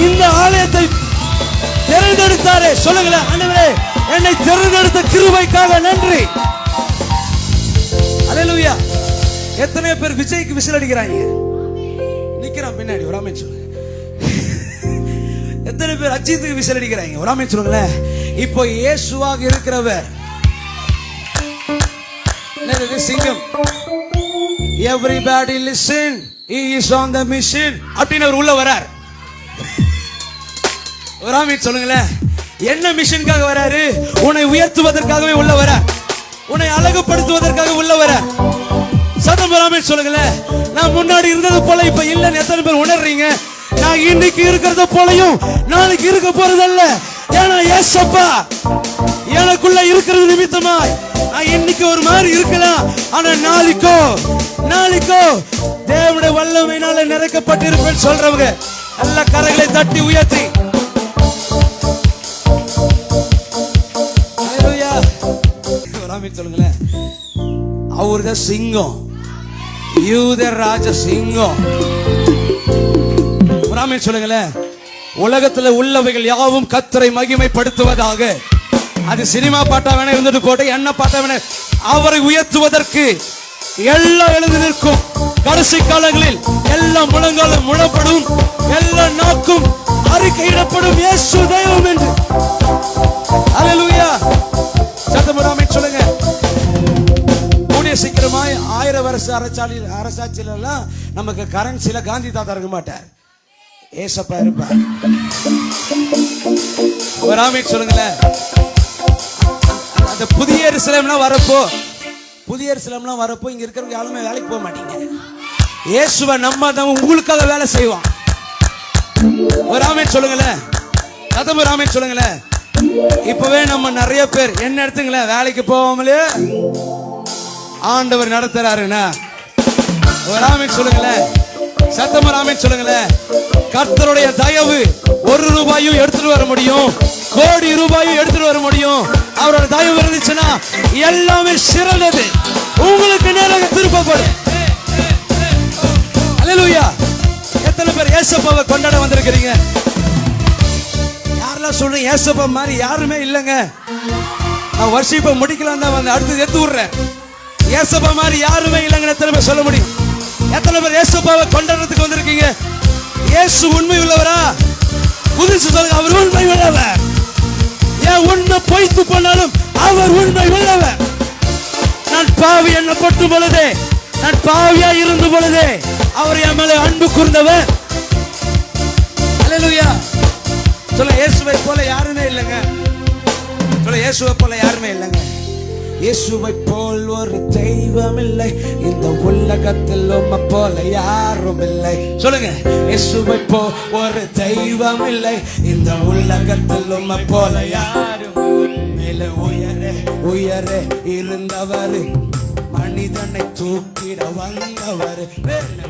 இந்த ஆலயத்தை தேர்ந்தெடுத்தாரே. சொல்லுங்களேன், ஆண்டவரே என்னை தேர்ந்தெடுத்த கிருபைக்காக நன்றி. அல்லேலூயா. எத்தனை பேர் விஜய்க்கு விசில் அடிக்கிறாங்க? நிக்கிறான் பின்னாடி, ஒரு ஆமென் சொல்லுங்க. எத்தனை பேர் அஜித்துக்கு விசில் அடிக்கிறாங்க? ஒரு ஆமென் சொல்லுங்களேன். இப்போ இயேசுவாக இருக்கிறவர் சிங்கம். Everybody listen, he is on the mission அப்படின்னு அவர் உள்ள வரார். ஒரு ஆமென் சொல்லுங்களேன். என்ன மிஷனுக்காக வராரு? உன்னை உயர்த்துவதற்காகவே உள்ள வரார். உன்னை அழகுபடுத்துவதற்காக உள்ள வரார். சத்தம் ஆமென் சொல்லுங்களேன். நான் முன்னாடி இருந்தது போல இப்ப இல்லைன்னு எத்தனை பேர் உணர்றீங்க? நான் இன்னைக்கு இருக்கிறத போலயும் நாளைக்கு இருக்க போறதல்ல. ஏன்னா ஏசப்பா எனக்குள்ள இருக்கிறது நிமித்தமாய் நான் இன்னைக்கு ஒரு மாதிரி இருக்கலாம். ஆனா நாளைக்கோ தேவனுடைய வல்லமையினால நிறைக்கப்பட்டிருப்பேன்னு சொல்றவங்க எல்லா கரங்களை தட்டி உயர்த்தி சொல்லுங்களேன். அவர்தான் சிங்கம், யூத ராஜ சிங்கம். சொல்லுங்களேன். உலகத்துல உள்ளவைகள் யாவும் கர்த்தரை மகிமைப்படுத்துவதாக. அது சினிமா பாட்டா வேணா இருந்துட்டு போட்டு, என்ன பாட்டா வேணா, அவரை உயர்த்துவதற்கு எல்லாம் எழுந்து நிற்கும். கடைசி காலங்களில் எல்லாம் முழங்காலும் முழப்படும், எல்லா நாக்கும் அறிக்கையிடப்படும் இயேசு தெய்வம் என்று. அல்லேலூயா. சத்தமுடாமை சொல்லுங்க. கூடிய சீக்கிரமாய் 1000 வருஷ அரசாட்சியில எல்லாம் நமக்கு கரன்சில காந்தி தாத்தா இருக்க மாட்டார், ஏசப்பா இருப்பார். ஒரு ஆமென் சொல்லுங்களேன். அந்த புதிய எருசலேம்லாம் வரப்போ இங்க இருக்கிறவங்க யாருமே வேலைக்கு போக மாட்டீங்க. இயேசுவை நம்ம தான் உங்களுக்காக வேலை செய்வான். ஒரு ஆமென் சொல்லுங்களேன். கதம் ஒரு ஆமென் சொல்லுங்களேன். இப்பவே நம்ம நிறைய பேர் என்ன எடுத்துங்களேன், வேலைக்கு போகாமலே ஆண்டவர் நடத்துறாருன்னா ஒரு ஆமென் சொல்லுங்களேன். சத்தம் ஒரு ஆமென் சொல்லுங்களேன். கர்த்தருடைய தயவு 1 ரூபாயும் எடுத்துட்டு வர முடியும், கோடி ரூபாயும் எடுத்துட்டு வர முடியும். அவரோட தயவு இருந்துச்சுன்னா எல்லாமே சிறந்தது உங்களுக்கு நேராக திருப்பப்படும். அல்லேலூயா. எத்தனை பேர் ஏசப்பாவை கொண்டாட வந்திருக்கிறீங்க? யாரெல்லாம் சொல்றீங்க ஏசப்பா மாதிரி யாருமே இல்லைங்க, நான் வர்ஷிப்பை முடிக்கலாம் தான் வந்து அடுத்து எடுத்து விடுறேன். ஏசப்பா மாதிரி யாருமே இல்லைங்க எத்தனை பேர் சொல்ல முடியும்? எத்தனை பேர் ஏசப்பாவை கொண்டாடுறதுக்கு வந்திருக்கீங்க? இயேசு உண்மை உள்ளவரா? புதுசு சொல்லுங்க. அவர் உண்மை உள்ளவர். ஏன் உண்மை பொய்த்து போனாலும் அவர் உண்மை உள்ளவர். நான் பாவி எண்ணப்பட்ட பொழுதே, நான் பாவியா இருந்த பொழுதே அவர் என் மேல அன்பு கூர்ந்தவர். அல்லேலூயா. சொல்ல இயேசுவை போல யாருமே இல்லைங்க. சொல்ல இயேசுவை போல யாருமே இல்லைங்க. இயேசுவை போல் ஒரு தெய்வம் இல்லை இந்த உலகத்தில், உம்மை போல யாரும் இல்லை. சொல்லுங்க. இயேசுவை போல் ஒரு தெய்வம் இல்லை இந்த உலகத்தில், உம்மை போல யாரும். மேலே உயரே இருந்தவர், மனிதனை தூக்கிட வந்தவர். மேலே